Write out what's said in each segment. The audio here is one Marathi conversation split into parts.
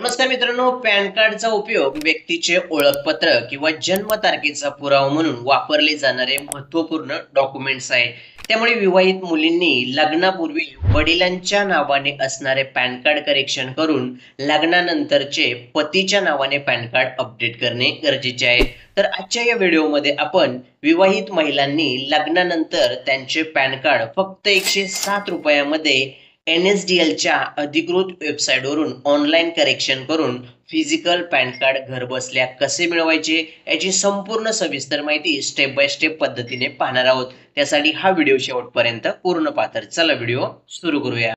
नमस्कार मित्रांनो, पॅन कार्डचा उपयोग व्यक्तीचे ओळखपत्र किंवा जन्मतारखेचा पुरावा म्हणून वापरले जाणारे महत्त्वपूर्ण डॉक्युमेंट्स आहे. त्यामुळे विवाहित मुलींनी लग्नापूर्वी वडिलांच्या नावाने असणारे पॅन कार्ड करेक्शन करून लग्नानंतरचे पतीच्या नावाने पॅन कार्ड अपडेट करणे गरजेचे आहे. तर आजच्या या व्हिडिओमध्ये आपण विवाहित महिलांनी लग्नानंतर त्यांचे पॅन कार्ड फक्त 107 रुपयामध्ये NSDLच्या अधिकृत वेबसाईटवरून ऑनलाईन करेक्शन करून फिजिकल पॅन कार्ड घरबसल्या कसे मिळवायचे याची संपूर्ण सविस्तर माहिती स्टेप बाय स्टेप पद्धतीने पाहणार आहोत. त्यासाठी हा व्हिडिओ शेवटपर्यंत पूर्ण पहा. तर चला व्हिडिओ सुरू करूया.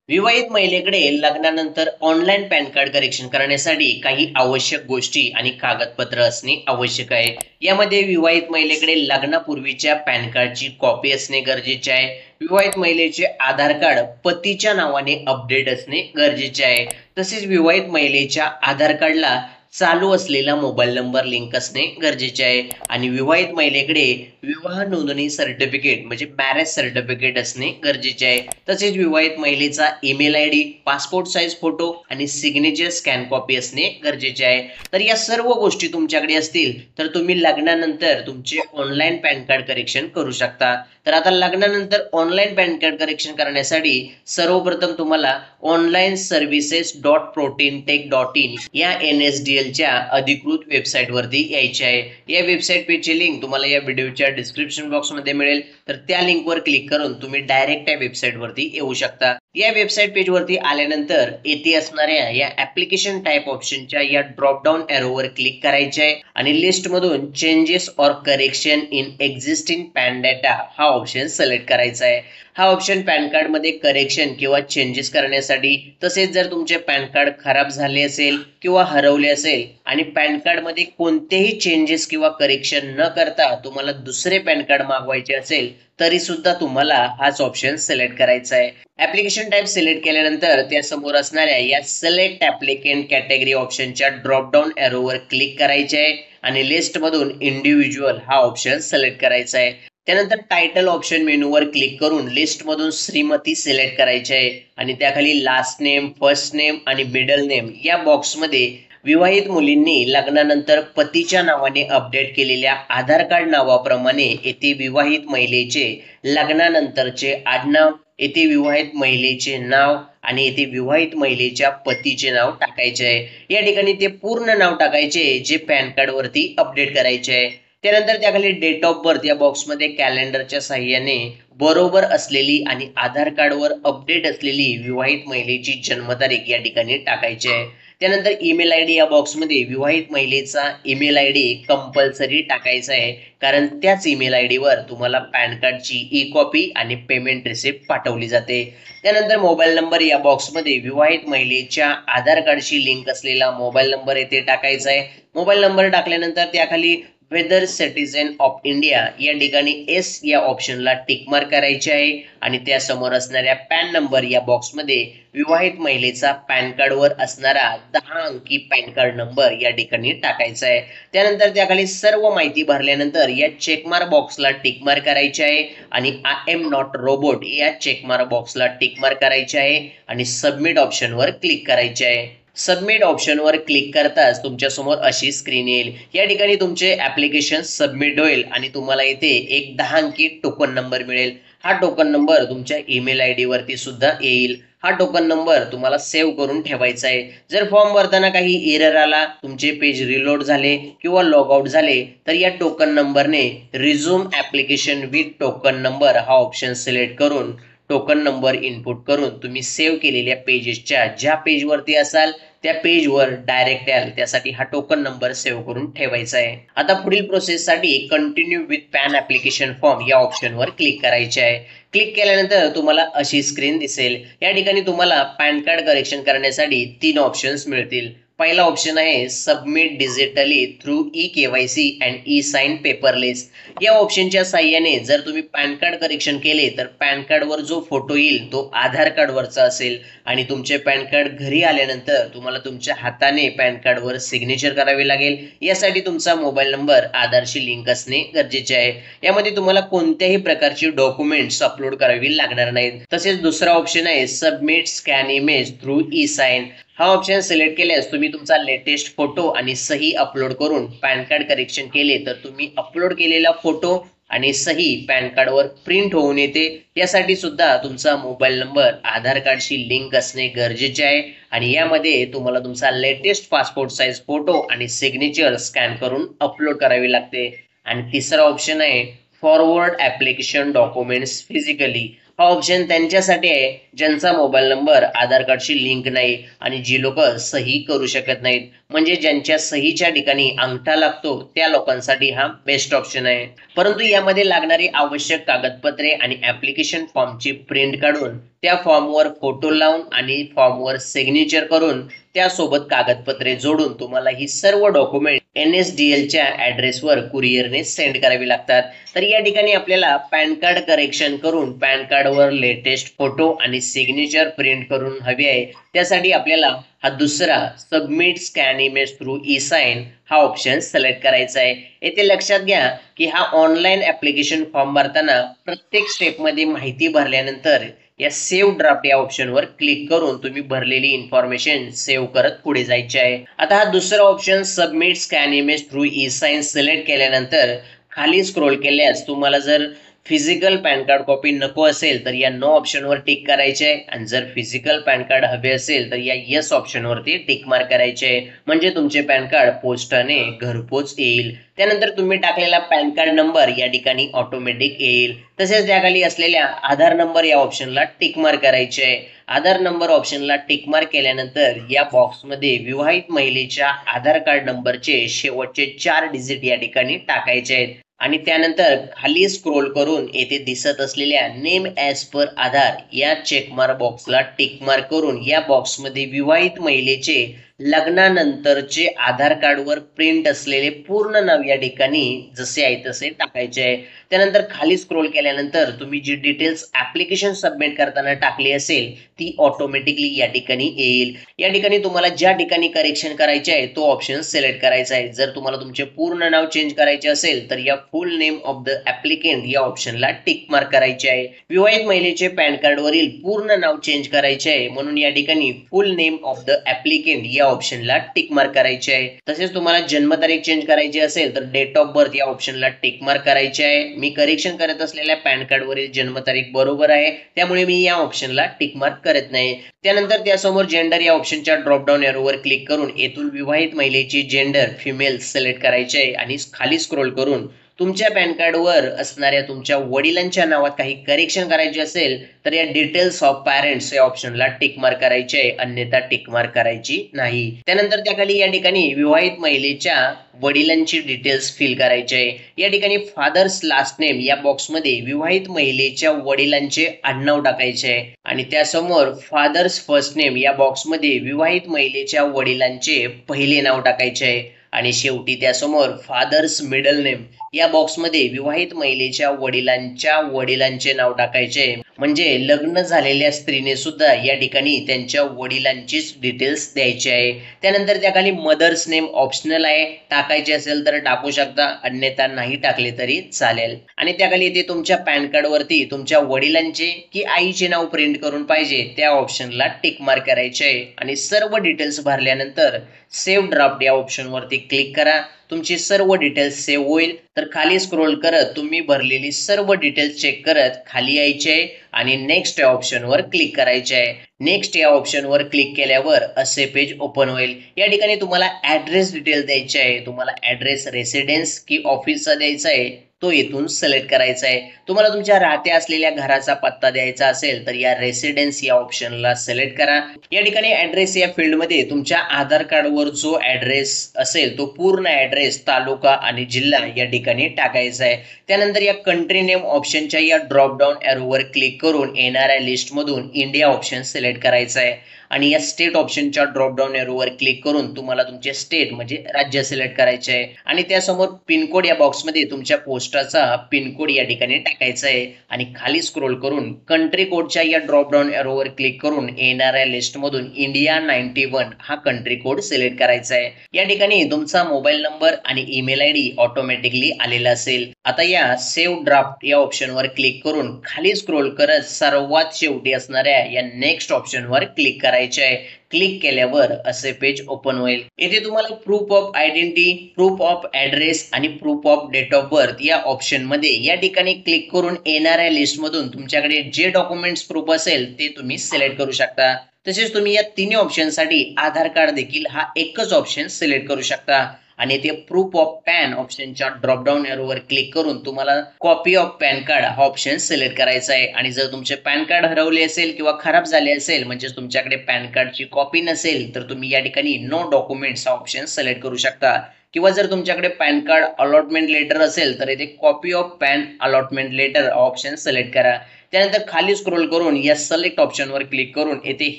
विवाहित महिलेकडे लग्नानंतर ऑनलाईन पॅन कार्ड करेक्शन करण्यासाठी काही आवश्यक गोष्टी आणि कागदपत्र असणे आवश्यक आहे. यामध्ये विवाहित महिलेकडे लग्नापूर्वीच्या पॅन कार्डची कॉपी असणे गरजेचे आहे. विवाहित महिलेचे आधार कार्ड पतीच्या नावाने अपडेट असणे गरजेचे आहे. तसेच विवाहित महिलेच्या आधार कार्डला चालू असलेला मोबाईल नंबर लिंक असणे गरजेचे आहे. आणि विवाहित महिलेकडे विवाह नोंदणी सर्टिफिकेट म्हणजे मॅरेज सर्टिफिकेट असणे गरजेचे आहे. तसेच विवाहित महिलेचा email ID, passport size photo आणि सिग्नेचर स्कॅन कॉपी असणे गरजेचे आहे. तर या सर्व गोष्टी तुमच्याकडे असतील तर तुम्ही लग्नानंतर तुमचे ऑनलाईन पॅन कार्ड करेक्शन करू शकता. तर आता लग्नानंतर ऑनलाईन पॅन कार्ड करेक्शन करण्यासाठी सर्वप्रथम तुम्हाला onlineservices.protonTech.in या NSDLच्या अधिकृत वेबसाईट वरती यायचे आहे. या वेबसाईट पेजची लिंक तुम्हाला या व्हिडिओच्या डिस्क्रिप्शन बॉक्स मध्ये मिळेल. तर त्या लिंकवर क्लिक करून तुम्ही डायरेक्ट त्या वेबसाईट वरती येऊ शकता. या वेबसाईट पेज वरती आल्यानंतर येथे असणाऱ्या या ऍप्लिकेशन टाइप ऑप्शनच्या या ड्रॉप डाऊन एरोवर क्लिक करायचे आहे आणि लिस्ट मधून changes or correction in existing pan data हा ऑप्शन सिलेक्ट करायचा आहे. हा ऑप्शन पॅन कार्ड मध्ये करेक्शन किंवा चेंजेस करण्यासाठी, तसेच जर तुमचे पॅन कार्ड खराब झाले असेल किंवा हरवले असेल आणि पॅन कार्ड मध्ये कोणतेही चेंजेस किंवा करेक्शन न करता तुम्हाला दुसरे पॅन कार्ड मागवायचे असेल तरी सुद्धा तुम्हाला हाच ऑप्शन सिलेक्ट करायचा आहे. ऍप्लिकेशन टाइप सिलेक्ट केल्यानंतर त्या समोर असणाऱ्या या सिलेक्ट ऍप्लिकेंट कॅटेगरी ऑप्शनच्या ड्रॉप डाऊन एरोवर क्लिक करायचे आहे आणि लिस्ट मधून इंडिव्हिज्युअल हा ऑप्शन सिलेक्ट करायचा आहे. त्यानंतर टायटल ऑप्शन मेनूवर क्लिक करून लिस्ट मधून श्रीमती सिलेक्ट करायचे आहे आणि त्याखाली लास्ट नेम, फर्स्ट नेम आणि मिडल नेम या बॉक्समध्ये विवाहित मुलींनी लग्नानंतर पतीच्या नावाने अपडेट केलेल्या आधार कार्ड नावाप्रमाणे येथे विवाहित महिलेचे लग्नानंतरचे आडनाव, येथे विवाहित महिलेचे नाव आणि येथे विवाहित महिलेच्या पतीचे नाव टाकायचे आहे. या ठिकाणी ते पूर्ण नाव टाकायचे जे पॅन कार्ड वरती अपडेट करायचे आहे. त्यानंतर त्याखाली डेट ऑफ बर्थ या बॉक्समध्ये कॅलेंडरच्या साहाय्याने बरोबर असलेली आणि आधार कार्डवर अपडेट असलेली विवाहित महिलेची जन्मतारीख या ठिकाणी टाकायची आहे. त्यानंतर ईमेल ID या बॉक्समध्ये विवाहित महिलेचा ईमेल ID कंपल्सरी टाकायचा आहे, कारण त्याच ईमेल ID वर तुम्हाला पॅन कार्डची ई कॉपी आणि पेमेंट रिसिप्ट पाठवली जाते. त्यानंतर मोबाईल नंबर या बॉक्समध्ये विवाहित महिलेच्या आधार कार्डशी लिंक असलेला मोबाईल नंबर येथे टाकायचा आहे. मोबाईल नंबर टाकल्यानंतर त्याखाली वेदर सिटीजन ऑफ इंडिया या ठिकाणी S या ऑप्शनला टिक मार्क करायचे आहे आणि त्या समोर असणाऱ्या पॅन नंबर या बॉक्समध्ये विवाहित महिलेचा पॅन कार्ड वर असणारा 10 अंकी पॅन कार्ड नंबर या ठिकाणी टाकायचा आहे. त्यानंतर त्याखाली सर्व माहिती भरल्यानंतर या चेकमार्क बॉक्सला टिक मार्क करायचे आहे आणि आय एम नॉट रोबोट या चेकमार्क बॉक्सला टिक मार्क करायचे आहे आणि सबमिट ऑप्शनवर क्लिक करायचे आहे. सबमिट ऑप्शनवर क्लिक करताच तुमच्या समोर अशी स्क्रीन येईल. या ठिकाणी तुमचे ऍप्लिकेशन सबमिट होईल आणि तुम्हाला इथे एक 10 अंकी टोकन नंबर मिळेल. हा टोकन नंबर तुमच्या ईमेल ID वरती सुद्धा येईल. हा टोकन नंबर तुम्हाला सेव्ह करून ठेवायचा आहे. जर फॉर्म भरताना काही एरर आला, तुमचे पेज रिलोड झाले किंवा लॉग आउट झाले तर या टोकन नंबरने resume application with token number हा ऑप्शन सिलेक्ट करून टोकन नंबर इनपुट करून तुम्ही सेव्ह केलेल्या पेजेसच्या ज्या पेजवरती असाल त्या पेजवर डायरेक्ट याल. त्यासाठी हा टोकन नंबर सेव्ह करून ठेवायचा आहे. आता पुढील प्रोसेससाठी continue with PAN application form या ऑप्शनवर क्लिक करायचे आहे. क्लिक केल्यानंतर तुम्हाला अशी स्क्रीन दिसेल. या ठिकाणी तुम्हाला पॅन कार्ड करेक्शन करण्यासाठी 3 ऑप्शन्स मिळतील. पहिला ऑप्शन आहे submit digitally through e KYC and e sign paperless. या ऑप्शनच्या साहाय्याने जर तुम्ही पॅन कार्ड करेक्शन केले तर पॅन कार्डवर जो फोटो येईल तो आधार कार्डवरचा असेल आणि तुमचे पॅन कार्ड घरी आल्यानंतर तुम्हाला तुमच्या हाताने पॅन कार्डवर सिग्नेचर करावे लागेल. यासाठी तुमचा मोबाईल नंबर आधारशी लिंक असणे गरजेचे आहे. यामध्ये तुम्हाला कोणत्याही प्रकारची डॉक्युमेंट्स अपलोड करावी लागणार नाहीत. तसेच दुसरा ऑप्शन आहे submit scan image through e-sign. हा ऑप्शन सिलेक्ट केल्यास तुम्ही तुमचा लेटेस्ट फोटो आणि सही अपलोड करून पॅन कार्ड करेक्शन केले तर तुम्ही अपलोड केलेला फोटो आणि सही पॅन कार्डवर प्रिंट होऊन येते. यासाठी सुद्धा तुमचा मोबाईल नंबर आधार कार्डशी लिंक असणे गरजेचे आहे आणि यामध्ये तुम्हाला तुमचा लेटेस्ट पासपोर्ट साईज फोटो आणि सिग्नेचर स्कॅन करून अपलोड करावी लागते. आणि तिसरा ऑप्शन आहे फॉरवर्ड ऍप्लिकेशन डॉक्युमेंट्स फिजिकली. हा ऑप्शन त्यांच्यासाठी आहे ज्यांचा मोबाईल नंबर आधार कार्डशी लिंक नाही आणि जी लोक सही करू शकत नाहीत, म्हणजे ज्यांच्या सहीच्या ठिकाणी अंगठा लागतो त्या लोकांसाठी हा बेस्ट ऑप्शन आहे. परंतु यामध्ये लागणारी आवश्यक कागदपत्रे आणि ऍप्लिकेशन फॉर्मची प्रिंट काढून त्या फॉर्मवर फोटो लावून आणि फॉर्मवर सिग्नेचर करून त्यासोबत कागदपत्रे जोडून तुम्हाला ही सर्व डॉक्युमेंट NSDLच्या ऍड्रेसवर कुरिअरने सेंड करावी लागतात. तर या ठिकाणी आपल्याला पॅन कार्ड करेक्शन करून पॅन कार्डवर लेटेस्ट फोटो आणि सिग्नेचर प्रिंट करून हवी आहे. त्यासाठी आपल्याला हा दुसरा submit scan image through e-sign हा ऑप्शन सिलेक्ट करायचा आहे. येथे लक्षात घ्या की हा ऑनलाईन ऍप्लिकेशन फॉर्म भरताना प्रत्येक स्टेपमध्ये माहिती भरल्यानंतर या सेव्ह ड्राफ्ट या ऑप्शनवर क्लिक करून तुम्ही भरलेली इन्फॉर्मेशन सेव्ह करत पुढे जायचे आहे. आता हा दुसरा option submit scan image through e-sign select केल्यानंतर खाली स्क्रोल केल्यास तुम्हाला जर फिजिकल पॅन कार्ड कॉपी नको असेल तर या नो ऑप्शनवर टिक करायचे आहे आणि जर फिजिकल पॅन कार्ड हवे असेल तर या येस ऑप्शनवरती टिक मार्क करायचे आहे, म्हणजे तुमचे पॅन कार्ड पोस्टाने घरपोच येईल. त्यानंतर तुम्ही टाकलेला पॅन कार्ड नंबर या ठिकाणी ऑटोमॅटिक येईल. तसेच त्याखाली असलेल्या आधार नंबर या ऑप्शनला टिक मार्क करायचे आहे. आधार नंबर ऑप्शनला टिक मार्क केल्यानंतर या बॉक्समध्ये विवाहित महिलेच्या आधार कार्ड नंबरचे शेवटचे 4 डिजिट या ठिकाणी टाकायचे आहेत आणि त्यानंतर खाली स्क्रोल करून येथे दिसत असलेल्या नेम ॲज पर आधार या चेकमार्क बॉक्सला टिक मार्क करून या बॉक्समध्ये विवाहित महिलेचे लग्नानंतरचे आधार कार्डवर प्रिंट असलेले पूर्ण नाव या ठिकाणी जसे आहे तसे टाकायचे आहे. त्यानंतर खाली स्क्रोल केल्यानंतर तुम्ही जी डिटेल्स ऍप्लिकेशन सबमिट करताना टाकली असेल ती ऑटोमॅटिकली या ठिकाणी येईल. या ठिकाणी तुम्हाला ज्या ठिकाणी करेक्शन करायचे आहे तो ऑप्शन सिलेक्ट करायचा आहे. जर तुम्हाला तुमचे पूर्ण नाव चेंज करायचे असेल तर या फुल नेम ऑफ द ऍप्लिकेंट या ऑप्शनला टिक मार्क करायचे आहे. विवाहित महिलेचे पॅन कार्डवरील पूर्ण नाव चेंज करायचे आहे म्हणून या ठिकाणी फुल नेम ऑफ द ऍप्लिकेंट या ऑप्शनला टिक मार्क करायचे आहे. तसेच तुम्हाला जन्मतारीख चेंज करायची असेल तर डेट ऑफ बर्थ या ऑप्शनला टिक मार्क करायचे आहे. मी करेक्शन करत असलेल्या पॅन कार्डवरील जन्मतारीख बरोबर आहे त्यामुळे मी या ऑप्शनला टिक मार्क करत नाही. त्यानंतर त्यासमोर जेंडर या ऑप्शनच्या ड्रॉप डाऊन एरोवर क्लिक करून येथून विवाहित महिलेची जेंडर फिमेल सिलेक्ट करायचे आहे आणि खाली स्क्रोल करून तुमच्या पॅन कार्डवर असणाऱ्या तुमच्या वडिलांच्या नावात काही करेक्शन करायचे असेल तर या डिटेल्स ऑफ पॅरेंट्स या ऑप्शनला टिक मार्क करायचे आहे, अन्यथा टिक मार्क करायची नाही. त्यानंतर त्याखाली या ठिकाणी विवाहित महिलेच्या वडिलांची डिटेल्स फिल करायचे आहे. या ठिकाणी फादर्स लास्ट नेम या बॉक्समध्ये विवाहित महिलेच्या वडिलांचे आडनाव टाकायचे आहे आणि त्यासमोर फादर्स फर्स्ट नेम या बॉक्समध्ये विवाहित महिलेच्या वडिलांचे पहिले नाव टाकायचे आहे आणि शेवटी त्यासमोर फादर्स मिडल नेम या बॉक्समध्ये विवाहित महिलेच्या वडिलांचे नाव टाकायचे, म्हणजे लग्न झालेल्या स्त्रीने सुद्धा या ठिकाणी त्यांच्या वडिलांचीच डिटेल्स द्यायची आहे. त्यानंतर त्याखाली मदर्स नेम ऑप्शनल आहे, टाकायचे असेल तर टाकू शकता, अन्यथा नाही टाकले तरी चालेल. आणि त्याखाली इथे तुमच्या पॅन कार्ड वरती तुमच्या वडिलांचे की आईचे नाव प्रिंट करून पाहिजे त्या ऑप्शनला टिक मार्क करायचे आहे आणि सर्व डिटेल्स भरल्यानंतर सेव्ह ड्राफ्ट या ऑप्शन वरती क्लिक करा. तुमची सर्व डिटेल्स सेव्ह होईल. तर खाली स्क्रोल करत तुम्ही भरलेली सर्व डिटेल्स चेक करत खाली यायचे आहे आणि नेक्स्ट या ऑप्शनवर क्लिक करायचे आहे. नेक्स्ट या ऑप्शनवर क्लिक केल्यावर असे पेज ओपन होईल. या ठिकाणी तुम्हाला ऍड्रेस डिटेल द्यायचे आहे. तुम्हाला ऍड्रेस रेसिडेन्स की ऑफिसचा द्यायचा आहे तो येथून सिलेक्ट करायचा आहे. तुम्हाला तुमच्या राहत्या असलेल्या घराचा पत्ता द्यायचा असेल तर या रेसिडेन्स या ऑप्शनला सिलेक्ट करा. या ठिकाणी ऍड्रेस या फील्डमध्ये तुमच्या आधार कार्डवर जो ऍड्रेस असेल तो पूर्ण ऍड्रेस, तालुका आणि जिल्हा या ठिकाणी टाकायचा आहे. त्यानंतर या कंट्री नेम ऑप्शनच्या या ड्रॉप डाऊन एरोवर क्लिक करून येणाऱ्या लिस्टमधून इंडिया ऑप्शन सिलेक्ट करायचा आहे आणि या स्टेट ऑप्शनच्या ड्रॉप डाऊन एरोवर क्लिक करून तुम्हाला तुमचे स्टेट म्हणजे राज्य सिलेक्ट करायचे आहे आणि त्यासमोर पिनकोड या बॉक्समध्ये तुमच्या पोस्टाचा पिनकोड या ठिकाणी टाकायचा आहे आणि खाली स्क्रोल करून कंट्री कोडच्या या ड्रॉप डाऊन एरोवर क्लिक करून येणाऱ्या लिस्टमधून इंडिया 91 हा कंट्री कोड सिलेक्ट करायचा आहे। या ठिकाणी तुमचा मोबाईल नंबर आणि ईमेल आयडी ऑटोमॅटिकली आलेला असेल। आता या सेव्ह ड्राफ्ट या ऑप्शनवर क्लिक करून खाली स्क्रोल करत सर्वात शेवटी असणाऱ्या या नेक्स्ट ऑप्शनवर क्लिक करायचे आहे। क्लिक केल्यावर असे पेज ओपन होईल। येथे तुम्हाला proof of identity, proof of address आणि proof of date of birth या ऑप्शन मध्ये या ठिकाणी क्लिक करून येणाऱ्या लिस्ट मधून तुमच्याकडे जे डॉक्युमेंट्स प्रूफ असेल ते तुम्ही सिलेक्ट करू शकता। तसेच तुम्ही या तिन्ही ऑप्शन साठी आधार कार्ड देखील हा एकच ऑप्शन सिलेक्ट करू शकता आणि ते प्रूफ ऑफ पॅन ऑप्शनच्या ड्रॉप डाऊन एरोवर क्लिक करून तुम्हाला कॉपी ऑफ पॅन कार्ड हा ऑप्शन सिलेक्ट करायचा आहे आणि जर तुमचे पॅन कार्ड हरवले असेल किंवा खराब झाले असेल म्हणजे तुमच्याकडे पॅन कार्डची कॉपी नसेल तर तुम्ही या ठिकाणी नो डॉक्युमेंट्स हा ऑप्शन सिलेक्ट करू शकता किंवा जर तुमच्याकडे पॅन कार्ड अलॉटमेंट लेटर असेल तर इथे copy of PAN allotment letter option select करा। त्यानंतर खाली स्क्रोल करून या सिलेक्ट ऑप्शनवर क्लिक करून येथे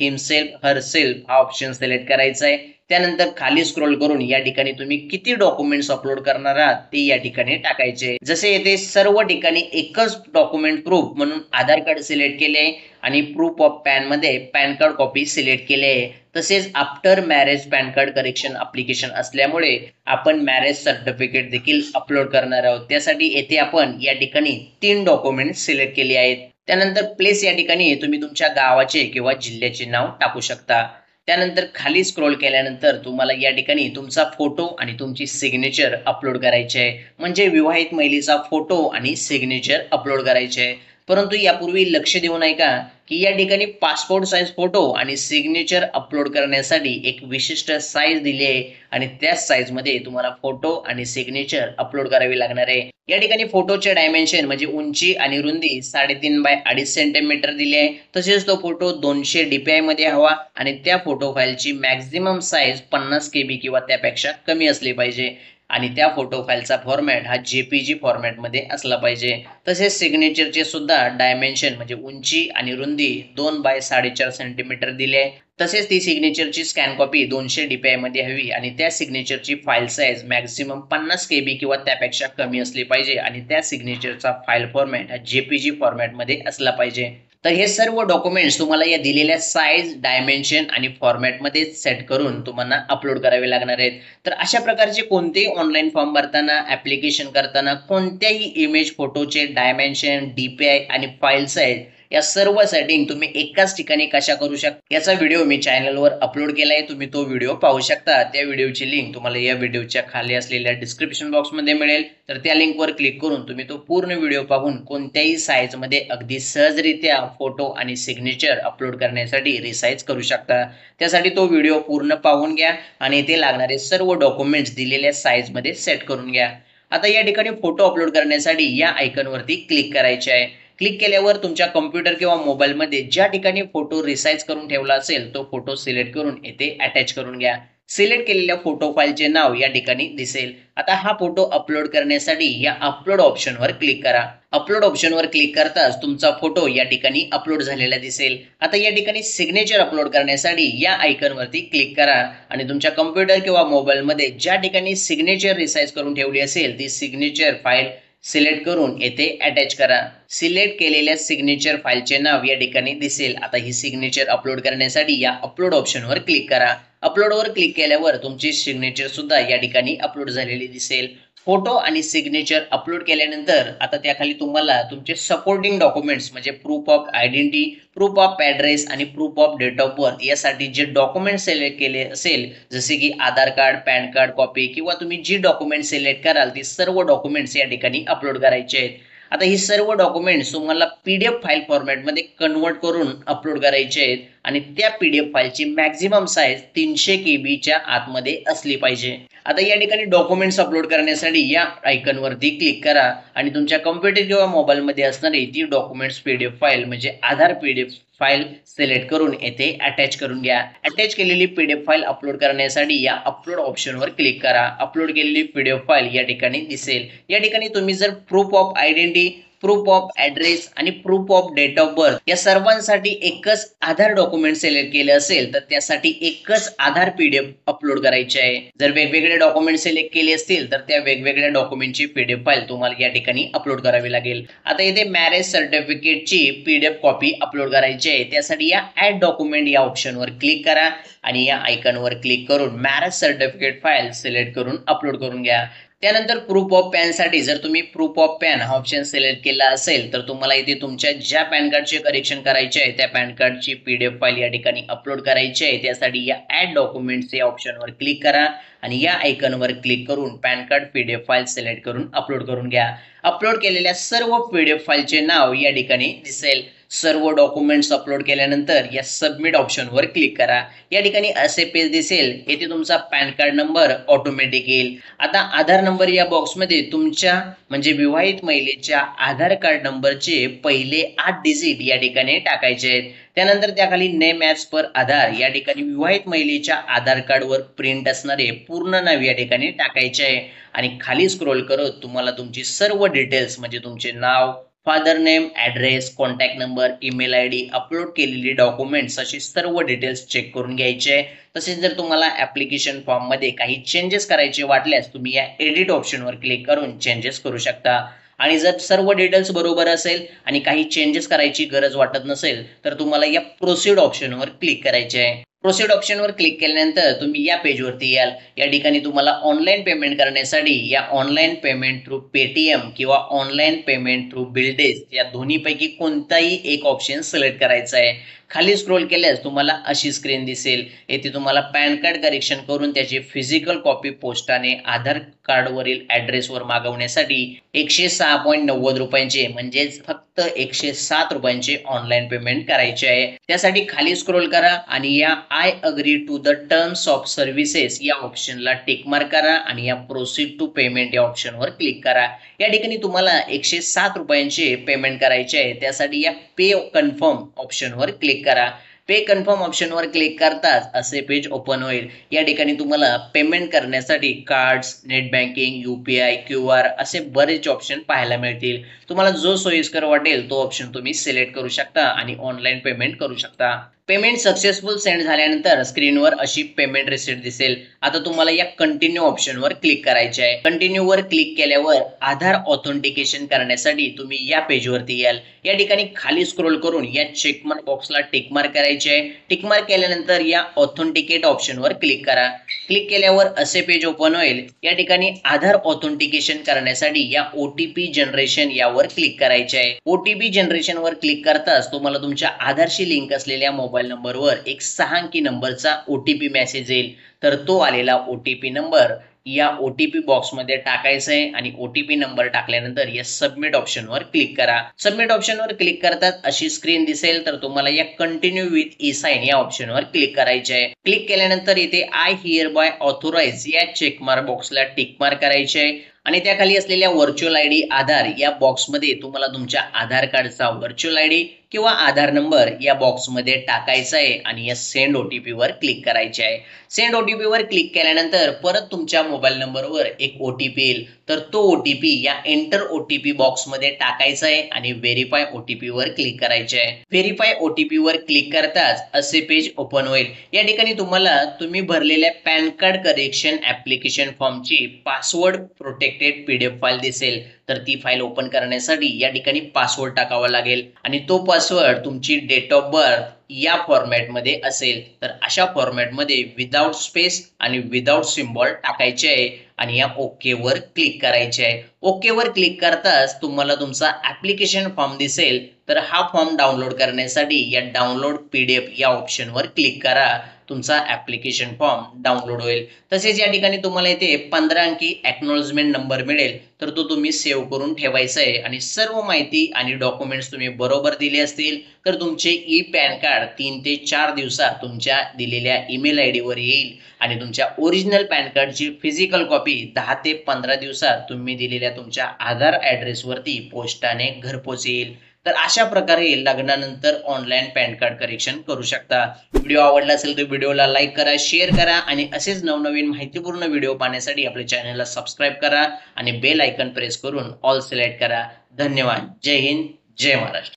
हिमसेल्फ हरसेल्फ हा ऑप्शन सिलेक्ट करायचा आहे। त्यानंतर खाली स्क्रोल करून या ठिकाणी तुम्ही किती डॉक्युमेंट्स अपलोड करणार आहात ते या ठिकाणी टाकायचे। जसे येथे सर्व ठिकाणी एकच डॉक्युमेंट प्रूफ म्हणून आधार कार्ड सिलेक्ट केले आणि प्रूफ ऑफ पॅन मध्ये पॅन कार्ड कॉपी सिलेक्ट केले। तसेच after marriage pan card correction application असल्यामुळे आपण मॅरेज सर्टिफिकेट देखील अपलोड करणार आहोत। त्यासाठी येथे आपण या ठिकाणी 3 डॉक्युमेंट सिलेक्ट केले आहेत। त्यानंतर प्लेस या ठिकाणी तुम्ही तुमच्या गावाचे किंवा जिल्ह्याचे नाव टाकू शकता। त्यानंतर खाली स्क्रोल केल्यानंतर तुम्हाला या ठिकाणी तुमचा फोटो आणि तुमची सिग्नेचर अपलोड करायची आहे म्हणजे विवाहित महिलेचा फोटो आणि सिग्नेचर अपलोड करायचे आहे। परंतु यापूर्वी लक्ष देऊ नये का की या ठिकाणी पासपोर्ट साइज फोटो आणि सिग्नेचर अपलोड करण्यासाठी एक विशिष्ट साईज दिली आहे आणि त्याच साईज मध्ये तुम्हाला फोटो आणि सिग्नेचर अपलोड करावी लागणार आहे। या ठिकाणी फोटोचे डायमेन्शन म्हणजे उंची आणि रुंदी 3.5 बाय 2.5 सेंटीमीटर दिली आहे। तसेच तो फोटो 200 DPI मध्ये हवा आणि त्या फोटो फाईलची मॅक्झिमम साईज 50 KB किंवा त्यापेक्षा कमी असली पाहिजे आणि त्या फोटो फाईलचा फॉर्मॅट हा JPG फॉर्मॅट मध्ये असला पाहिजे। तसेच सिग्नेचरचे सुद्धा डायमेन्शन म्हणजे उंची आणि रुंदी 2 बाय 4.5 सेंटीमीटर दिले आहे। तसेच ती सिग्नेचरची स्कॅन कॉपी 200 DPI मध्ये हवी आणि त्या सिग्नेचरची फाईल साईज मॅक्झिमम 50 KB किंवा त्यापेक्षा कमी असली पाहिजे आणि त्या सिग्नेचरचा फाईल फॉर्मॅट हा JPG फॉर्मॅट मध्ये असला पाहिजे। तर हे सर्व डॉक्युमेंट्स तुम्हाला या दिलेल्या साईज, डायमेन्शन आणि फॉर्मॅट मध्ये सेट करून तुम्हाला अपलोड करावे लागणार आहेत। तर अशा प्रकारचे कोणतेही ऑनलाईन फॉर्म भरताना, ऍप्लिकेशन करताना कोणत्याही इमेज फोटोचे डायमेन्शन, DPI आणि फाईल साईज या सर्व सेटिंग तुम्ही एकाच ठिकाणी कशा करू शकता याचा व्हिडिओ मी चॅनलवर अपलोड केलाय, तुम्ही तो व्हिडिओ पाहू शकता। त्या व्हिडिओची लिंक तुम्हाला या व्हिडिओच्या खाली असलेल्या डिस्क्रिप्शन बॉक्स मध्ये मिळेल। तर त्या लिंकवर क्लिक करून तुम्ही तो पूर्ण व्हिडिओ पाहून कोणत्याही साईज मध्ये अगदी सहजरित्या फोटो आणि सिग्नेचर अपलोड करण्यासाठी रिसाइज करू शकता। त्यासाठी तो व्हिडिओ पूर्ण पाहून घ्या आणि इथे लागणारे सर्व डॉक्युमेंट्स दिलेल्या साईज मध्ये सेट करून घ्या। आता या ठिकाणी फोटो अपलोड करण्यासाठी या आयकॉनवरती क्लिक करायचे आहे। क्लिक केल्यावर तुमच्या कॉम्प्युटर किंवा मोबाईल मध्ये ज्या ठिकाणी फोटो रिसाइज करून ठेवला असेल तो फोटो सिलेक्ट करून येथे अटॅच करून घ्या। सिलेक्ट केलेल्या फोटो फाईलचे नाव या ठिकाणी दिसेल। आता हा फोटो अपलोड करण्यासाठी या अपलोड ऑप्शनवर क्लिक करा। अपलोड ऑप्शनवर क्लिक करताच तुमचा फोटो या ठिकाणी अपलोड झालेला दिसेल। आता या ठिकाणी सिग्नेचर अपलोड करण्यासाठी या आयकॉनवरती क्लिक करा आणि तुमच्या कॉम्प्युटर किंवा मोबाईल मध्ये ज्या ठिकाणी सिग्नेचर रिसाइज करून ठेवली असेल ती सिग्नेचर फाईल सिलेक्ट करून येथे अटॅच करा। सिलेक्ट केलेल्या सिग्नेचर फाईलचे नाव या ठिकाणी दिसेल। आता ही सिग्नेचर अपलोड करण्यासाठी या अपलोड ऑप्शनवर क्लिक करा। अपलोडवर क्लिक केल्यावर तुमची सिग्नेचर सुद्धा या ठिकाणी अपलोड झालेली दिसेल। फोटो आणि सिग्नेचर अपलोड केल्यानंतर आता त्याखाली तुम्हाला तुमचे सपोर्टिंग डॉक्युमेंट्स म्हणजे proof of identity, proof of address आणि proof of date of birth यासाठी जे डॉक्युमेंट सिलेक्ट केले असेल जसे की Aadhaar card, PAN card copy किंवा तुम्ही जी डॉक्युमेंट सिलेक्ट कराल ती सर्व डॉक्युमेंट्स या ठिकाणी अपलोड करायचे आहेत। आता ही सर्व डॉक्युमेंट्स तुम्हाला PDF फाईल फॉर्मॅटमध्ये कन्वर्ट करून अपलोड करायचे आहेत आणि त्या PDF फाईलची मॅक्झिमम साईज 300 KB च्या आतमध्ये असली पाहिजे। आता या ठिकाणी डॉक्युमेंट्स अपलोड करण्यासाठी या आयकॉनवरती क्लिक करा आणि तुमच्या कॉम्प्युटर किंवा मोबाईल मध्ये असणारी ती डॉक्युमेंट्स PDF फाईल म्हणजे आधार PDF फाईल सिलेक्ट करून येथे अटॅच करून घ्या। अटॅच केलेली PDF फाईल अपलोड करण्यासाठी या अपलोड ऑप्शनवर क्लिक करा। अपलोड केलेली PDF फाईल या ठिकाणी दिसेल। या ठिकाणी तुम्ही जर proof of identity, proof of address आणि proof of date of birth या सर्वांसाठी एकच आधार डॉक्युमेंट सिलेक्ट केले असेल तर त्यासाठी एकच आधार पीडीएफ अपलोड करायची आहे. जर वेगवेगळे डॉक्युमेंट सिलेक्ट केले असतील तर त्या वेगवेगळ्या डॉक्युमेंटची पीडीएफ फाईल तुम्हाला या ठिकाणी अपलोड करावी लागेल. आता इथे मॅरेज सर्टिफिकेटची पीडीएफ कॉपी अपलोड करायची आहे. त्यासाठी या ऍड डॉक्युमेंट या ऑप्शनवर क्लिक करा आणि या आयकॉनवर क्लिक करून मॅरेज सर्टिफिकेट फाईल सिलेक्ट करून अपलोड करून घ्या. त्यानंतर प्रूफ ऑफ पॅन साठी जर तुम्ही प्रूफ ऑफ पॅन हा ऑप्शन सिलेक्ट केला असेल तर तुम्हाला इथे तुमच्या ज्या पॅन कार्डचे करेक्शन करायचे आहे त्या पॅन कार्डची पीडीएफ फाईल या ठिकाणी अपलोड करायची आहे. त्यासाठी या ऍड डॉक्युमेंट्स या ऑप्शनवर क्लिक करा आणि या आयकॉनवर क्लिक करून pan card PDF file select करून अपलोड करून घ्या. अपलोड केलेल्या सर्व पीडीएफ फाईलचे नाव या ठिकाणी दिसेल. सर्व डॉक्युमेंट्स अपलोड केल्यानंतर या सबमिट ऑप्शनवर क्लिक करा. या ठिकाणी असे पेज दिसेल. येथे तुमचा पॅन कार्ड नंबर ऑटोमॅटिक येईल. आता आधार नंबर या बॉक्समध्ये तुमच्या म्हणजे विवाहित महिलेच्या आधार कार्ड नंबरचे पहिले 8 डिजिट या ठिकाणी टाकायचे आहेत. त्यानंतर त्याखाली नेम ॲज पर आधार या ठिकाणी विवाहित महिलेच्या आधार कार्डवर प्रिंट असणारे पूर्ण नाव या ठिकाणी टाकायचे आहे आणि खाली स्क्रोल करत तुम्हाला तुमची सर्व डिटेल्स म्हणजे तुमचे नाव, father name, address, contact number, email ID, upload केलेली डॉक्युमेंट्स अशी सर्व डिटेल्स चेक करून घ्यायचे. तसेच जर तुम्हाला ऍप्लिकेशन फॉर्म मध्ये काही चेंजेस करायचे वाटल्यास तुम्ही या एडिट ऑप्शनवर क्लिक करून चेंजेस करू शकता. आणि जर सर्व डिटेल्स बरोबर असेल आणि काही चेंजेस करायची गरज वाटत नसेल तर तुम्हाला या प्रोसीड ऑप्शनवर क्लिक करायचे आहे. प्रोसीड ऑप्शनवर क्लिक केल्यानंतर तुम्ही या पेजवरती याल. या ठिकाणी तुम्हाला ऑनलाईन पेमेंट करण्यासाठी या ऑनलाईन पेमेंट थ्रू पेटीएम किंवा ऑनलाईन पेमेंट थ्रू बिलडेस या दोन्हीपैकी कोणताही एक ऑप्शन सिलेक्ट करायचा आहे. खाली स्क्रोल केल्यास तुम्हाला अशी स्क्रीन दिसेल. येथे तुम्हाला पॅन कार्ड करेक्शन करून त्याची फिजिकल कॉपी पोस्टाने आधार कार्डवरील ऍड्रेसवर मागवण्यासाठी 106.90 रुपयांचे म्हणजेच फक्त 107 रुपयांचे ऑनलाईन पेमेंट करायचे आहे. त्यासाठी खाली स्क्रोल करा आणि या I agree to the terms of services या ऑप्शनला टिक मार्क करा आणि या प्रोसीड टू पेमेंट या ऑप्शनवर क्लिक करा. या ठिकाणी तुम्हाला 107 रुपयांचे पेमेंट करायचे आहे. त्यासाठी या पे कन्फर्म ऑप्शनवर क्लिक करा. पे कन्फर्म ऑप्शनवर क्लिक करताच असे पेज ओपन होईल. या ठिकाणी तुम्हाला पेमेंट करण्यासाठी cards, net banking, UPI, QR असे बरेच ऑप्शन पाहायला मिळतील. तुम्हाला जो सोयीस्कर वाटेल तो ऑप्शन तुम्ही सिलेक्ट करू शकता आणि ऑनलाईन पेमेंट करू शकता. पेमेंट सक्सेसफुल सेंड झाल्यानंतर स्क्रीनवर अशी पेमेंट रिसिप्ट दिसेल. आता तुम्हाला या कंटिन्यू ऑप्शनवर क्लिक करायचे आहे. कंटिन्यूवर क्लिक केल्यावर आधार ऑथेंटिकेशन करण्यासाठी तुम्ही या पेजवरती याल. या ठिकाणी खाली स्क्रोल करून या चेकमार्क बॉक्सला टिक मार्क करायचे आहे. टिक मार्क केल्यानंतर या ऑथेंटिकेट ऑप्शनवर क्लिक करा. क्लिक केल्यावर असे पेज ओपन होईल. या ठिकाणी आधार ऑथेंटिकेशन करण्यासाठी या OTP जनरेशन यावर क्लिक करायचे आहे. OTP जनरेशन वर क्लिक करताच तुम्हाला तुमच्या आधारशी लिंक असलेल्या मोबाईल नंबरवर एक 6 अंकी नंबरचा OTP मेसेज येईल. तर तो आलेला OTP नंबर या OTP बॉक्समध्ये टाकायचा आहे आणि OTP नंबर टाकल्यानंतर या सबमिट ऑप्शनवर क्लिक करा. सबमिट ऑप्शनवर क्लिक करतात अशी स्क्रीन दिसेल. तर तुम्हाला या कंटिन्यू विथ ई-साइन या ऑप्शनवर क्लिक करायचे आहे. क्लिक केल्यानंतर इथे आय हिअर बाय ऑथोराइज या चेक मार्क बॉक्सला टिक मार्क करायचे आहे आणि त्याखाली असलेल्या व्हर्च्युअल आयडी आधार या बॉक्समध्ये तुम्हाला तुमच्या आधार कार्डचा व्हर्च्युअल आयडी किंवा आधार नंबर या बॉक्समध्ये टाकायचा आहे आणि या सेंड OTP वर क्लिक करायचे आहे. सेंड OTP वर क्लिक केल्यानंतर परत तुमच्या मोबाईल नंबरवर एक OTP येईल. तर तो OTP या एंटर OTP बॉक्समध्ये टाकायचा आहे आणि व्हेरीफाय OTP वर क्लिक करायचे आहे. व्हेरीफाय OTP वर क्लिक करताच असे पेज ओपन होईल. या ठिकाणी तुम्हाला तुम्ही भरलेल्या पॅन कार्ड करेक्शन ऍप्लिकेशन फॉर्मची पासवर्ड प्रोटेक्टेड PDF फाईल दिसेल. तर ती फाईल ओपन करण्यासाठी या ठिकाणी पासवर्ड टाकावा लागेल आणि तो पासवर्ड तुमची डेट ऑफ बर्थ या फॉर्मॅटमध्ये असेल. तर अशा फॉर्मॅटमध्ये विदाउट स्पेस आणि विदाउट सिम्बॉल टाकायचे आहे आणि या ओके वर क्लिक करायचे आहे. ओके वर क्लिक करताच तुम्हाला तुमचा ऍप्लिकेशन फॉर्म दिसेल. तर हा फॉर्म डाउनलोड करण्यासाठी या डाउनलोड PDF या ऑप्शनवर क्लिक करा. तुमचा ऍप्लिकेशन फॉर्म डाउनलोड होईल. तसेच या ठिकाणी तुम्हाला इथे 15 अंकी एक्नॉलेजमेंट नंबर मिळेल. तर तो तुम्ही सेव्ह करून ठेवायचा आहे आणि सर्व माहिती आणि डॉक्युमेंट्स तुम्ही बरोबर दिले असतील तर तुमचे ई-पॅन कार्ड 3 ते 4 दिवसात तुमच्या दिलेल्या ईमेल आयडी वर येईल आणि तुमच्या ओरिजिनल पॅन कार्डची फिजिकल कॉपी 10 ते 15 दिवसात तुम्ही दिलेल्या तुमच्या आधार ऍड्रेस वरती पोस्टाने घरपोच येईल. तर अशा प्रकारे लग्नानंतर ऑनलाईन पॅन कार्ड करेक्शन करू शकता. व्हिडिओ आवडला असेल तर व्हिडिओला लाईक करा, शेअर करा आणि असेच नवनवीन माहितीपूर्ण व्हिडिओ पाहण्यासाठी आपल्या चॅनलला सबस्क्राईब करा आणि बेल आयकॉन प्रेस करून ऑल सिलेक्ट करा. धन्यवाद. जय हिंद, जय महाराष्ट्र.